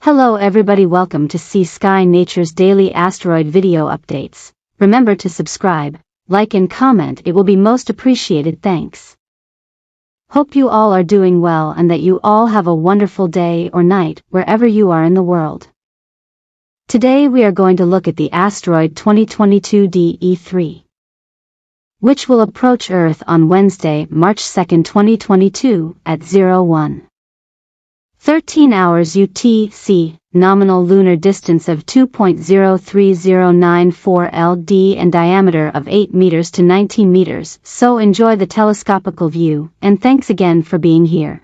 Hello everybody, welcome to See Sky Nature's daily asteroid video updates. Remember to subscribe, like and comment, it will be most appreciated, thanks. Hope you all are doing well and that you all have a wonderful day or night wherever you are in the world. Today we are going to look at the asteroid 2022 DE3, which will approach Earth on Wednesday, March 2, 2022 at 01:13 hours UTC, nominal lunar distance of 2.03094 LD and diameter of 8 meters to 19 meters, so enjoy the telescopical view, and thanks again for being here.